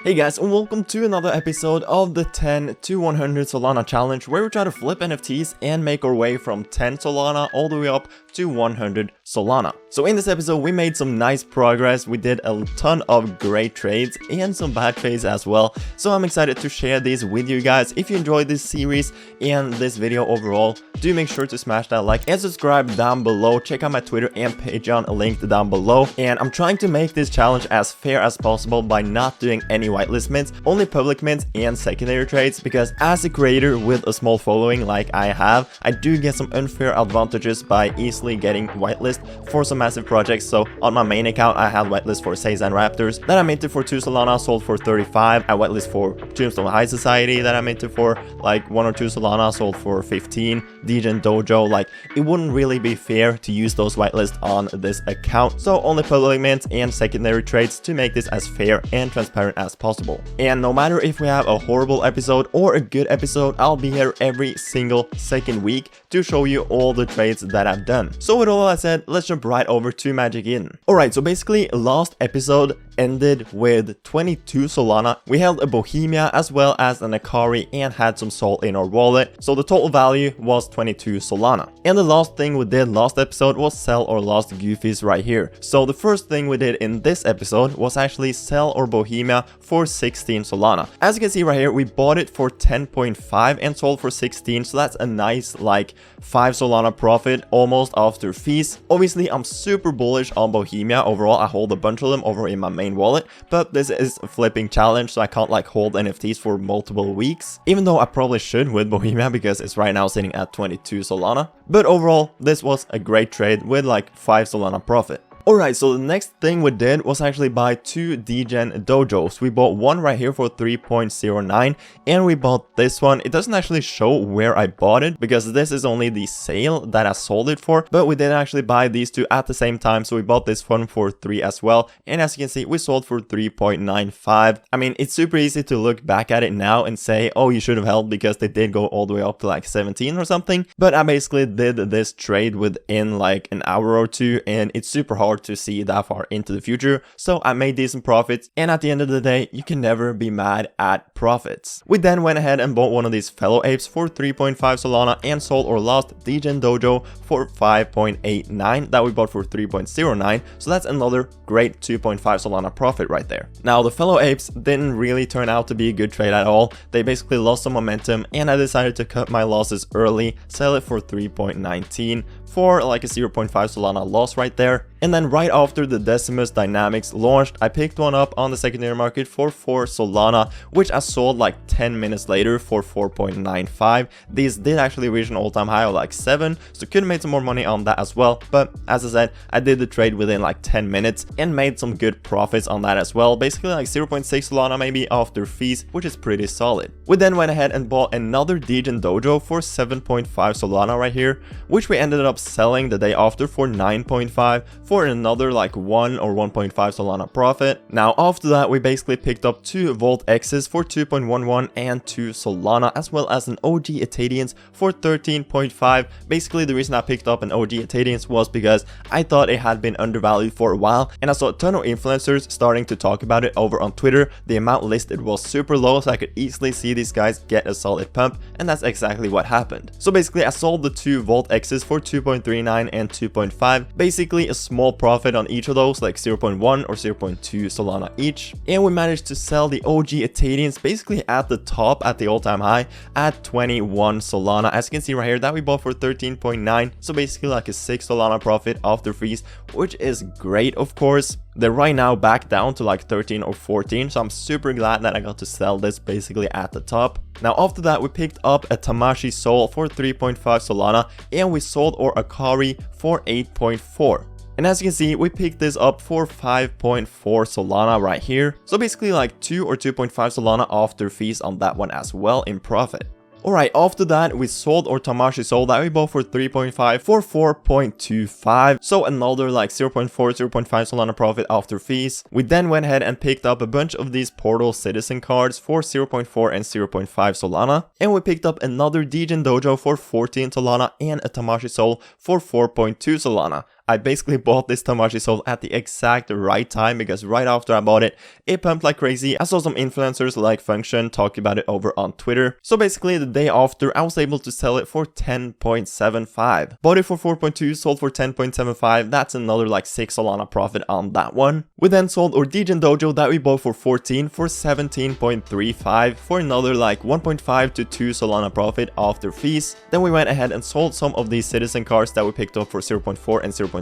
Hey guys, and welcome to another episode of the 10 to 100 Solana challenge, where we try to flip NFTs and make our way from 10 Solana all the way up to 100 Solana. So in this episode we made some nice progress, we did a ton of great trades and some bad trades as well, so I'm excited to share these with you guys. If you enjoyed this series and this video overall, do make sure to smash that like and subscribe down below. Check out my Twitter and Patreon linked down below, and I'm trying to make this challenge as fair as possible by not doing any whitelist mints, only public mints and secondary trades, because as a creator with a small following like I have, I do get some unfair advantages by easily getting whitelist for some massive projects. So on my main account I had whitelist for Says and Raptors that I minted for 2 Solana, sold for 35. I whitelist for Tombstone High Society that I minted for like 1 or 2 Solana, sold for 15. Degen Dojo, like it wouldn't really be fair to use those whitelists on this account, so only public mints and secondary trades to make this as fair and transparent as possible. And no matter if we have a horrible episode or a good episode, I'll be here every single second week to show you all the trades that I've done. So with all that said, let's jump right over to Magic In. Alright, so basically last episode ended with 22 Solana. We held a Bohemia as well as an Akari and had some Sol in our wallet, so the total value was 22 Solana. And the last thing we did last episode was sell our last Goofies right here. So the first thing we did in this episode was actually sell our Bohemia for 16 Solana. As you can see right here, we bought it for 10.5 and sold for 16, so that's a nice like 5 Solana profit almost after fees. Obviously I'm super bullish on Bohemia overall. I hold a bunch of them over in my main wallet, but this is a flipping challenge, so I can't like hold NFTs for multiple weeks, even though I probably should with Bohemia because it's right now sitting at 22 Solana. But overall this was a great trade with like 5 Solana profit. Alright, so the next thing we did was actually buy 2 Degen Dojos. We bought one right here for 3.09 and we bought this one. It doesn't actually show where I bought it because this is only the sale that I sold it for, but we did actually buy these two at the same time, so we bought this one for 3 as well, and as you can see we sold for 3.95. I mean, it's super easy to look back at it now and say, oh, you should have held because they did go all the way up to like 17 or something, but I basically did this trade within like an hour or two and it's super hard to see that far into the future, so I made decent profits, and at the end of the day you can never be mad at profits. We then went ahead and bought one of these fellow apes for 3.5 Solana and sold our last Degen Dojo for 5.89 that we bought for 3.09, so that's another great 2.5 Solana profit right there. Now the fellow apes didn't really turn out to be a good trade at all. They basically lost some momentum and I decided to cut my losses early, sell it for 3.19 for like a 0.5 Solana loss right there. And then right after the Decimus Dynamics launched, I picked one up on the secondary market for 4 Solana, which I sold like 10 minutes later for 4.95. These did actually reach an all-time high of like 7, so could have made some more money on that as well. But as I said, I did the trade within like 10 minutes and made some good profits on that as well. Basically like 0.6 Solana maybe after fees, which is pretty solid. We then went ahead and bought another Degen Dojo for 7.5 Solana right here, which we ended up selling the day after for 9.5 for another like 1 or 1.5 Solana profit. Now after that we basically picked up 2 Volt X's for 2.11 and 2 Solana, as well as an OG Itadians for 13.5. Basically the reason I picked up an OG Itadians was because I thought it had been undervalued for a while, and I saw a ton of influencers starting to talk about it over on Twitter. The amount listed was super low, so I could easily see these guys get a solid pump, and that's exactly what happened. So basically I sold the 2 Volt X's for 2.39 and 2.5, basically a small profit on each of those, like 0.1 or 0.2 Solana each, and we managed to sell the OG Itadians basically at the top, at the all-time high, at 21 Solana, as you can see right here, that we bought for 13.9, so basically like a 6 Solana profit after fees, which is great of course. They're right now back down to like 13 or 14, so I'm super glad that I got to sell this basically at the top. Now after that we picked up a Tamashi Soul for 3.5 Solana and we sold our Akari for 8.4. And as you can see, we picked this up for 5.4 Solana right here. So basically like 2 or 2.5 Solana after fees on that one as well in profit. Alright, after that we sold our Tamashi Soul that we bought for 3.5 for 4.25, so another like 0.4, 0.5 Solana profit after fees. We then went ahead and picked up a bunch of these Portal Citizen cards for 0.4 and 0.5 Solana, and we picked up another Degen Dojo for 14 Solana and a Tamashi Soul for 4.2 Solana. I basically bought this Tamashi Soul at the exact right time, because right after I bought it, it pumped like crazy. I saw some influencers like Function talk about it over on Twitter. So basically the day after, I was able to sell it for 10.75. Bought it for 4.2, sold for 10.75. That's another like 6 Solana profit on that one. We then sold our Degen Dojo that we bought for 14 for 17.35 for another like 1.5 to 2 Solana profit after fees. Then we went ahead and sold some of these citizen cars that we picked up for 0.4 and 0.5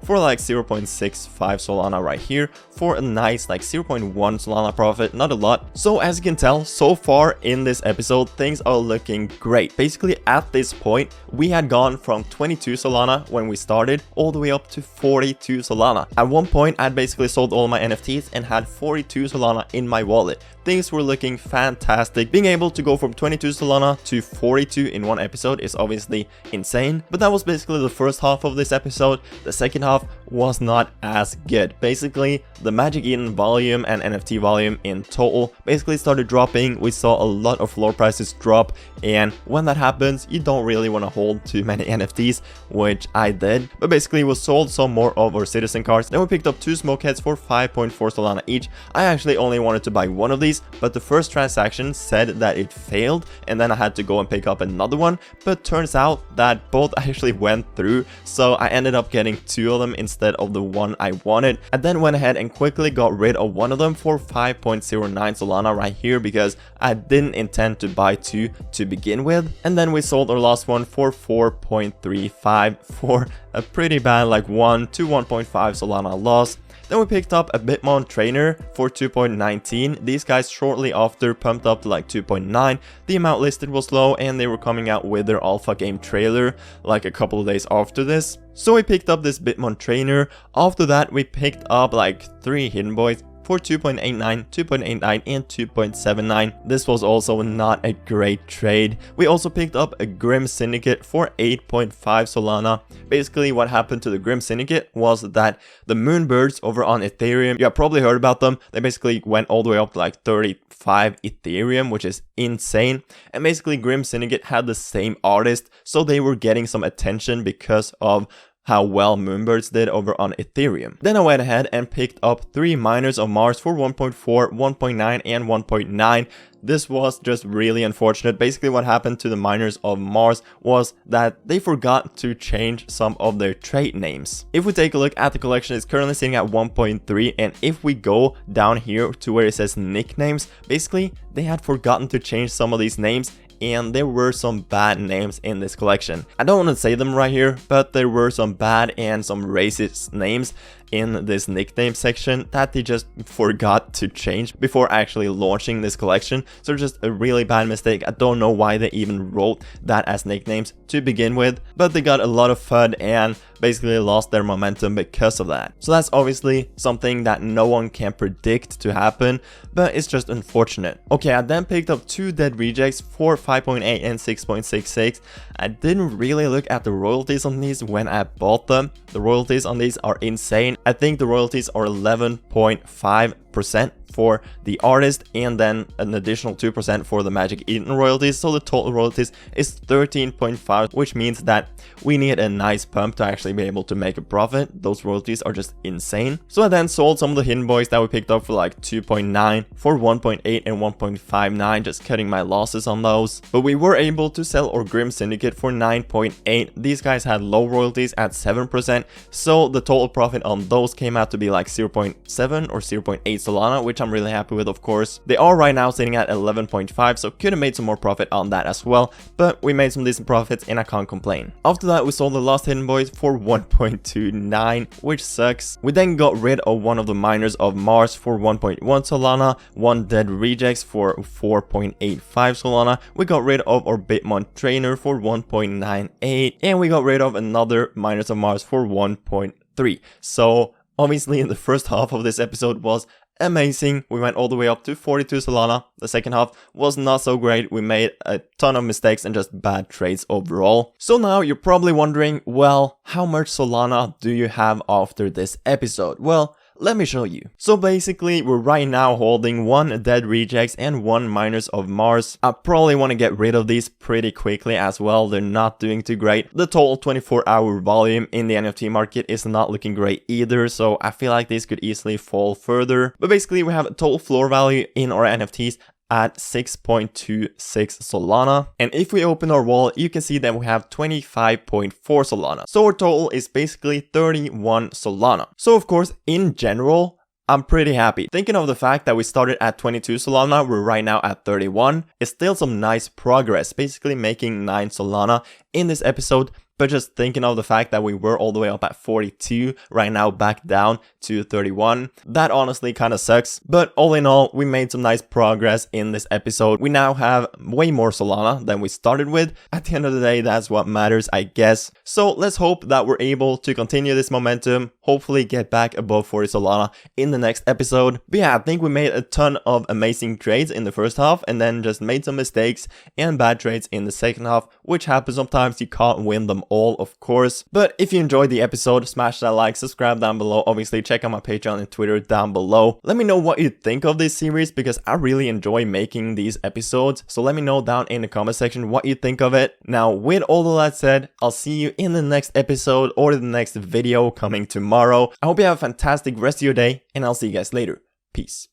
for like 0.65 Solana right here for a nice like 0.1 Solana profit, not a lot. So as you can tell, so far in this episode, things are looking great. Basically at this point, we had gone from 22 Solana when we started all the way up to 42 Solana. At one point, I'd basically sold all my NFTs and had 42 Solana in my wallet. Things were looking fantastic. Being able to go from 22 Solana to 42 in one episode is obviously insane, but that was basically the first half of this episode. The second half was not as good. Basically, the Magic Eden volume and NFT volume in total basically started dropping. We saw a lot of floor prices drop, and when that happens, you don't really want to hold too many NFTs, which I did. But basically, we sold some more of our citizen cards. Then we picked up 2 smoke heads for 5.4 Solana each. I actually only wanted to buy one of these, but the first transaction said that it failed, and then I had to go and pick up another one. But turns out that both actually went through, so I ended up getting 2 of them instead of the one I wanted. I then went ahead and quickly got rid of one of them for 5.09 Solana right here, because I didn't intend to buy 2 to begin with. And then we sold our last one for 4.35 for a pretty bad like 1 to 1.5 Solana loss. Then we picked up a Bitmon trainer for 2.19. These guys shortly after pumped up to like 2.9. The amount listed was low, and they were coming out with their alpha game trailer like a couple of days after this. So we picked up this Bitmon trainer. After that, we picked up like 3 hidden boys for 2.89, 2.89, and 2.79. This was also not a great trade. We also picked up a Grim Syndicate for 8.5 Solana. Basically, what happened to the Grim Syndicate was that the Moonbirds over on Ethereum, you have probably heard about them. They basically went all the way up to like 35 Ethereum, which is insane. And basically, Grim Syndicate had the same artist, so they were getting some attention because of how well Moonbirds did over on Ethereum. Then I went ahead and picked up 3 Miners of Mars for 1.4, 1.9, and 1.9. This was just really unfortunate. Basically what happened to the Miners of Mars was that they forgot to change some of their trait names. If we take a look at the collection, it's currently sitting at 1.3, and if we go down here to where it says nicknames, basically they had forgotten to change some of these names, and there were some bad names in this collection. I don't want to say them right here, but there were some bad and some racist names in this nickname section that they just forgot to change before actually launching this collection. So just a really bad mistake. I don't know why they even wrote that as nicknames to begin with, but they got a lot of FUD and basically lost their momentum because of that. So that's obviously something that no one can predict to happen, but it's just unfortunate. Okay, I then picked up 2 dead rejects for 5.8 and 6.66. I didn't really look at the royalties on these when I bought them. The royalties on these are insane. I think the royalties are 11.5% for the artist, and then an additional 2% for the Magic Eden royalties. So the total royalties is 13.5, which means that we need a nice pump to actually be able to make a profit. Those royalties are just insane. So I then sold some of the hidden boys that we picked up for like 2.9, for 1.8 and 1.59, just cutting my losses on those. But we were able to sell our Grim Syndicate for 9.8. These guys had low royalties at 7%, so the total profit on those came out to be like 0.7 or 0.8 Solana, which I'm really happy with, of course. They are right now sitting at 11.5, so could have made some more profit on that as well, but we made some decent profits and I can't complain. After that, we sold the last hidden boys for 1.29, which sucks. We then got rid of one of the Miners of Mars for 1.1 Solana, 1 dead rejects for 4.85 Solana. We got rid of our Bitmon trainer for 1.98, and we got rid of another Miners of Mars for 1.3. So obviously the first half of this episode was amazing. We went all the way up to 42 Solana. The second half was not so great. We made a ton of mistakes and just bad trades overall. So now you're probably wondering, well, how much Solana do you have after this episode? Well, Let me show you. So basically, we're right now holding 1 dead rejects and 1 miners of Mars. I probably want to get rid of these pretty quickly as well. They're not doing too great. The total 24-hour volume in the NFT market is not looking great either, so I feel like these could easily fall further. But basically, we have a total floor value in our NFTs at 6.26 Solana. And if we open our wallet, you can see that we have 25.4 Solana. So our total is basically 31 Solana. So of course, in general, I'm pretty happy. Thinking of the fact that we started at 22 Solana, we're right now at 31. It's still some nice progress, basically making 9 Solana in this episode. But just thinking of the fact that we were all the way up at 42, right now back down to 31, that honestly kind of sucks. But all in all, we made some nice progress in this episode. We now have way more Solana than we started with. At the end of the day, that's what matters, I guess. So let's hope that we're able to continue this momentum, hopefully get back above 40 Solana in the next episode. But yeah, I think we made a ton of amazing trades in the first half and then just made some mistakes and bad trades in the second half, which happens sometimes. You can't win them all, of course. But if you enjoyed the episode, smash that like, subscribe down below. Obviously, check out my Patreon and Twitter down below. Let me know what you think of this series because I really enjoy making these episodes. So let me know down in the comment section what you think of it. Now, with all of that said, I'll see you in the next episode or the next video coming tomorrow. I hope you have a fantastic rest of your day and I'll see you guys later. Peace.